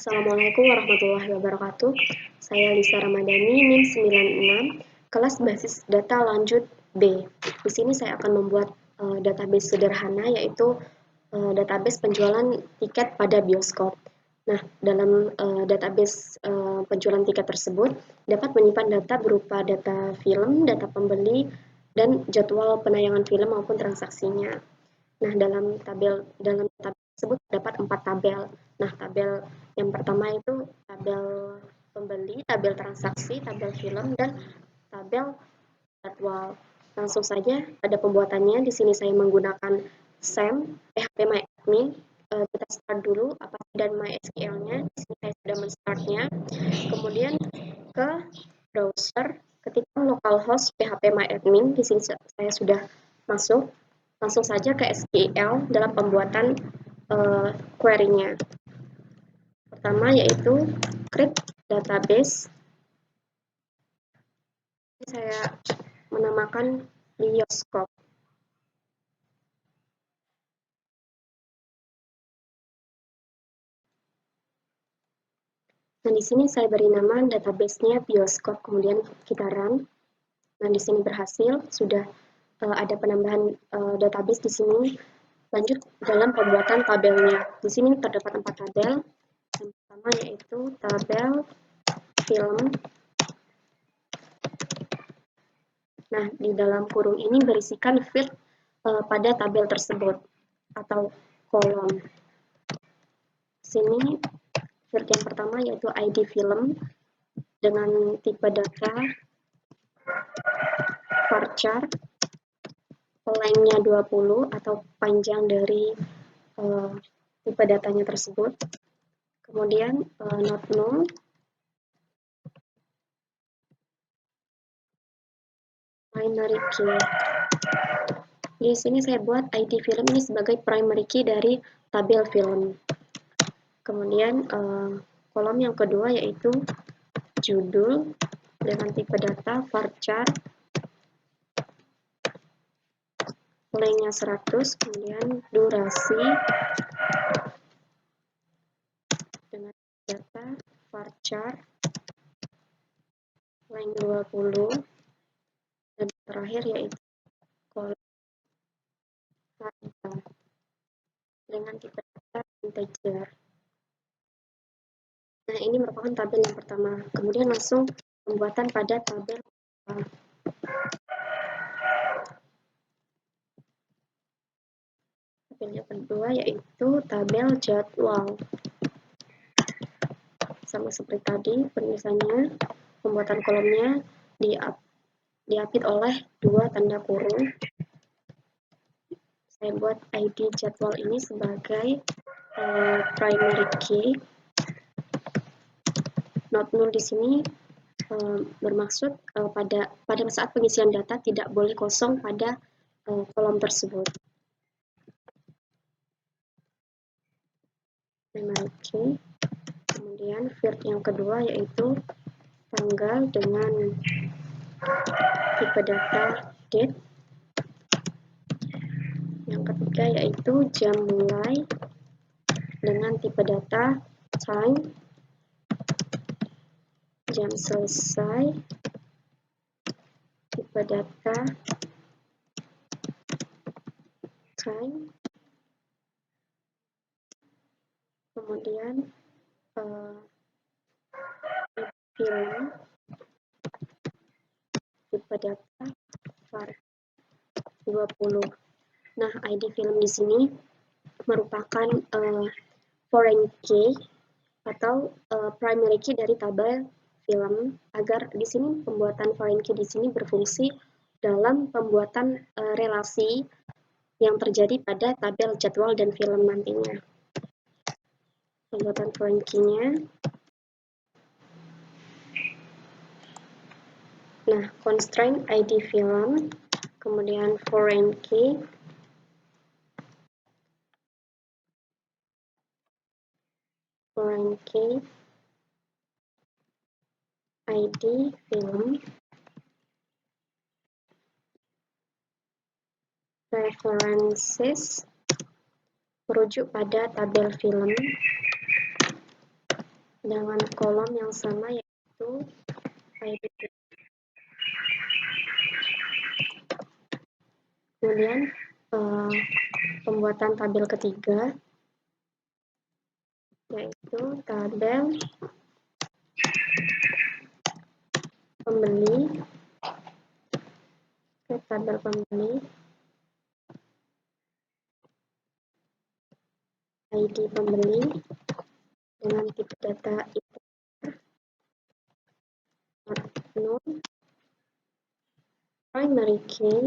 Assalamualaikum warahmatullahi wabarakatuh. Saya Lisa Ramadhani, NIM 96, kelas basis data lanjut B. Di sini saya akan membuat database sederhana, yaitu database penjualan tiket pada bioskop. Nah, dalam database penjualan tiket tersebut dapat menyimpan data berupa data film, data pembeli, dan jadwal penayangan film maupun transaksinya. Nah, dalam tabel tersebut terdapat 4 tabel. Nah, tabel yang pertama itu tabel pembeli, tabel transaksi, tabel film, dan tabel jadwal. Langsung saja pada pembuatannya. Di sini saya menggunakan SAM, PHP MyAdmin. Kita start dulu apa dan MySQL-nya. Di sini saya sudah men-startnya. Kemudian ke browser, ketika localhost PHP MyAdmin. Di sini saya sudah masuk. Langsung saja ke SQL dalam pembuatan query-nya. Pertama yaitu create database. Ini saya menamakan bioskop. Nah, di sini saya beri nama database-nya bioskop, kemudian kita run. Nah, di sini berhasil, sudah ada penambahan database di sini. Lanjut dalam pembuatan tabelnya. Di sini terdapat 4 tabel. Yang pertama yaitu tabel film. Nah, di dalam kurung ini berisikan field pada tabel tersebut atau kolom. Sini field yang pertama yaitu ID film dengan tipe data varchar, length-nya 20 atau panjang dari tipe datanya tersebut. Kemudian not null, primary key. Di sini saya buat ID film ini sebagai primary key dari tabel film. Kemudian kolom yang kedua yaitu judul dengan tipe data varchar, length-nya 100, kemudian durasi dengan data varchar, length 20, dan terakhir yaitu kolom harga dengan tipe data integer. Nah, ini merupakan tabel yang pertama. Kemudian langsung pembuatan pada tabel kedua. Tabel yang kedua yaitu tabel jadwal. Sama seperti tadi penulisannya, pembuatan kolomnya diapit oleh 2 tanda kurung. Saya buat ID jadwal ini sebagai primary key. Not null di sini bermaksud pada saat pengisian data tidak boleh kosong pada kolom tersebut. Primary key. Kemudian field yang kedua yaitu tanggal dengan tipe data date. Yang ketiga yaitu jam mulai dengan tipe data time, jam selesai, tipe data time, kemudian film, tipe data var 20. Nah, ID film di sini merupakan foreign key atau primary key dari tabel film, agar di sini pembuatan foreign key di sini berfungsi dalam pembuatan relasi yang terjadi pada tabel jadwal dan film nantinya. Pembuatan foreign key-nya. Nah, constraint ID film, kemudian foreign key, ID film, references, merujuk pada tabel film, dengan kolom yang sama yaitu ID. Kemudian pembuatan tabel ketiga yaitu tabel pembeli. Tabel pembeli, ID pembeli dengan tipe data unknown, primary key,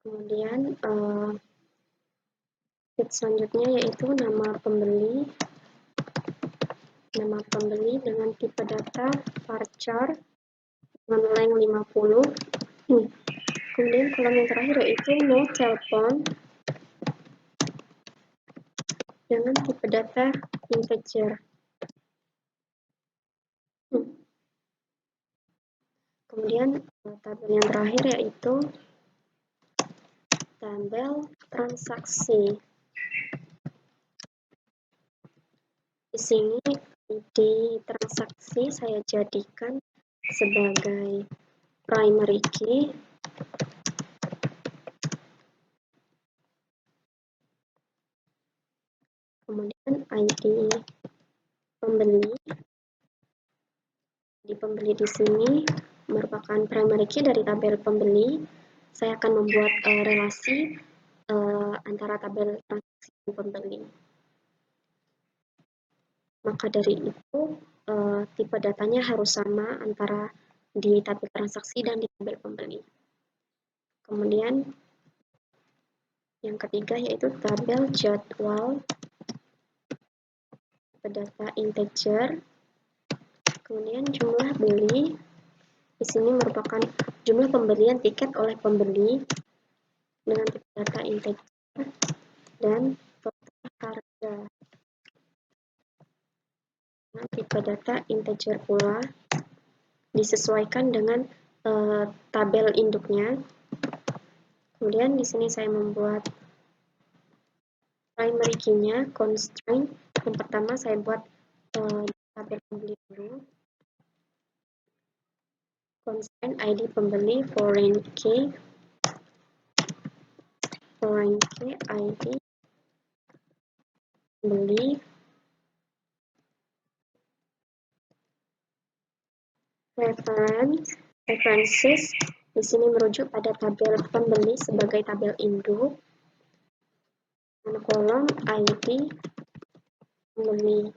kemudian step selanjutnya yaitu nama pembeli dengan tipe data varchar dengan length 50. Kemudian kolom yang terakhir yaitu no telepon dengan tipe data integer. Kemudian tabel yang terakhir yaitu tabel transaksi. Di sini di transaksi saya jadikan sebagai primary key. Kemudian ID pembeli. Di pembeli di sini merupakan primary key dari tabel pembeli. Saya akan membuat relasi antara tabel transaksi dan pembeli. Maka dari itu tipe datanya harus sama antara di tabel transaksi dan di tabel pembeli. Kemudian yang ketiga yaitu tabel jadwal, tipe data integer. Kemudian jumlah beli. Di sini merupakan jumlah pembelian tiket oleh pembeli dengan tipe data integer dan total harga dengan tipe data integer pula, disesuaikan dengan tabel induknya. Kemudian di sini saya membuat primary key-nya, constraint. Yang pertama saya buat tabel pembeli dulu. Constraint ID pembeli foreign key ID pembeli, references di sini merujuk pada tabel pembeli sebagai tabel induk, dan kolom ID pembeli.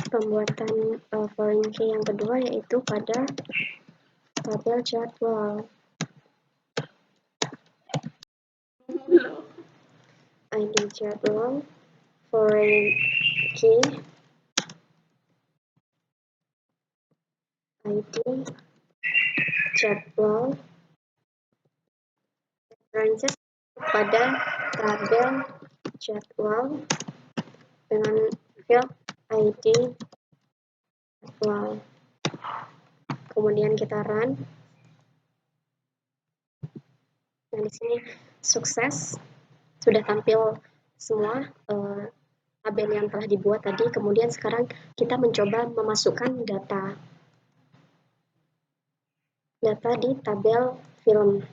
Pembuatan foreign key yang kedua yaitu pada tabel jadwal. ID jadwal foreign key ID jadwal references pada tabel jadwal dengan field ID jadwal. Kemudian kita run. Nah, di sini sukses, sudah tampil semua tabel yang telah dibuat tadi. Kemudian sekarang kita mencoba memasukkan data di tabel film.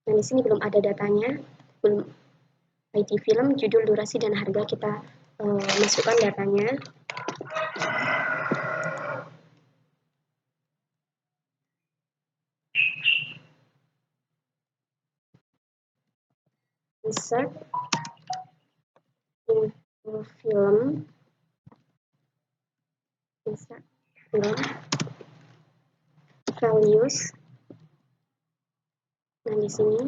Nah, di sini belum ada datanya, belum ID film, judul, durasi, dan harga. Kita masukkan datanya. Insert into film, insert film, values. Nah, di sini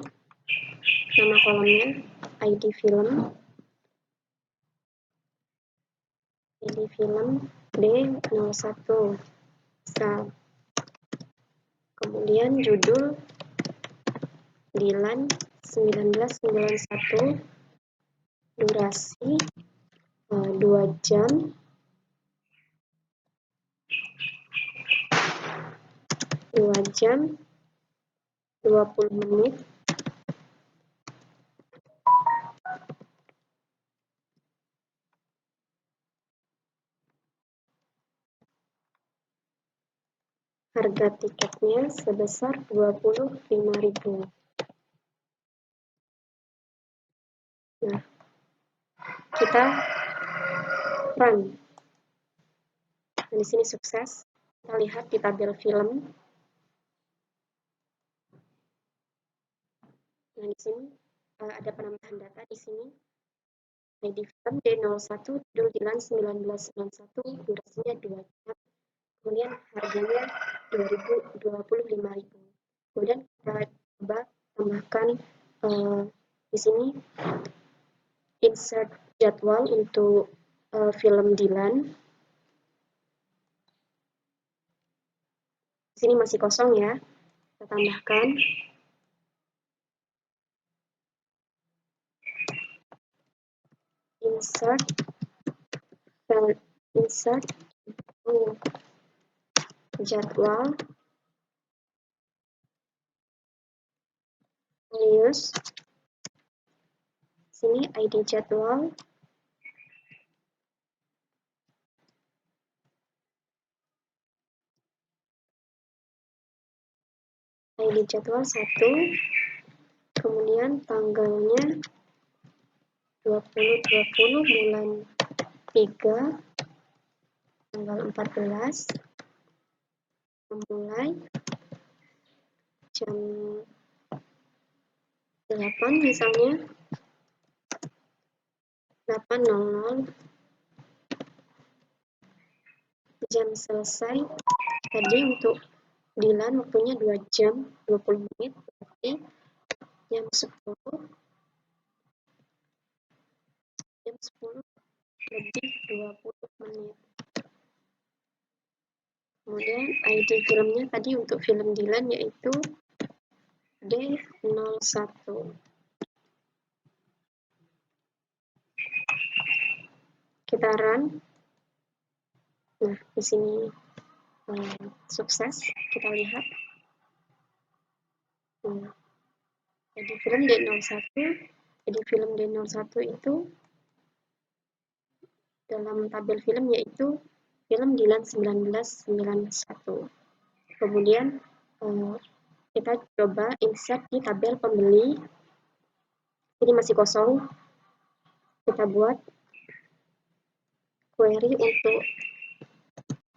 nama kolomnya ID film B01 sel. Kemudian judul Dilan 1991, durasi 2 jam 20 menit. Harga tiketnya sebesar 25.000. Nah, kita run. Nah, di sini sukses. Kita lihat di tabel film. Nah, di sini ada penambahan data di sini. ID film D01, judul Dilan 1991, durasinya 2 jam. Kemudian harganya 25.000. Kemudian kita coba tambahkan di sini insert jadwal untuk film Dilan. Di sini masih kosong ya. Kita tambahkan. Insert jadwal news. Sini ID jadwal. ID jadwal 1. Kemudian tanggalnya 2020 bulan 3 tanggal 14, memulai jam 8 misalnya, 8.00, jam selesai. Tadi untuk Dilan waktunya 2 jam 20 menit, berarti jam 10 lebih 20 menit. Kemudian ID filmnya tadi untuk film Dilan yaitu D01. Kita run. Nah, di sini sukses. Kita lihat. Jadi film D01 itu dalam tabel film yaitu film Dilan 1991. Kemudian kita coba insert di tabel pembeli. Ini masih kosong. Kita buat query untuk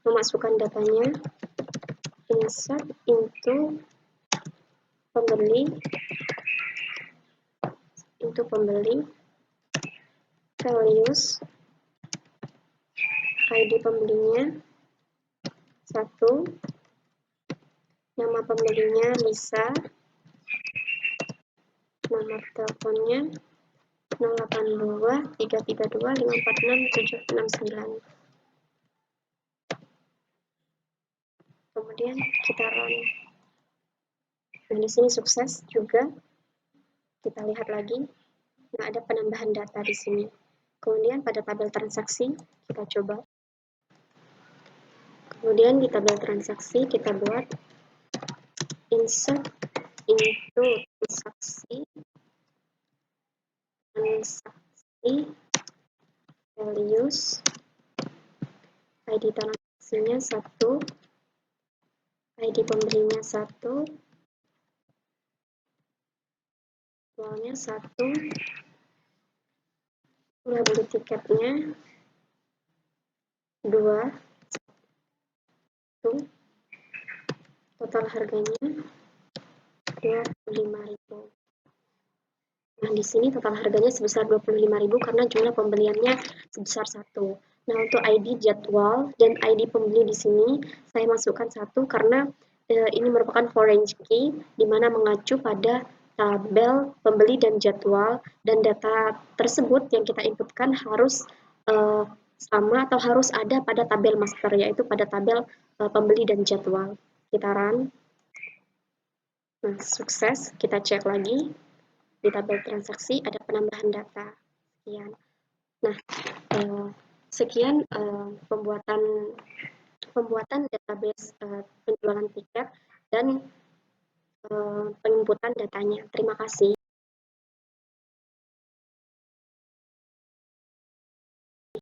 memasukkan datanya. Insert into pembeli. Values. ID pembelinya 1. Nama pembelinya Lisa. Nomor teleponnya 082 332 546 769. Kemudian kita run. Nah, di sini sukses juga. Kita lihat lagi. Nah, ada penambahan data di sini. Kemudian pada tabel transaksi kita coba. Kemudian di tabel transaksi kita buat insert into transaksi values. ID transaksinya 1, ID pembelinya 1, uangnya 1, jumlah beli tiketnya 2, total harganya 25.000. Nah, di sini total harganya sebesar 25.000 karena jumlah pembeliannya sebesar 1. Nah, untuk ID jadwal dan ID pembeli di sini saya masukkan 1 karena ini merupakan foreign key di mana mengacu pada tabel pembeli dan jadwal, dan data tersebut yang kita inputkan harus sama atau harus ada pada tabel master, yaitu pada tabel pembeli dan jadwal. Kita run. Nah, sukses. Kita cek lagi. di tabel transaksi ada penambahan data. Sekian. Nah, sekian pembuatan database penjualan tiket dan penginputan datanya. Terima kasih.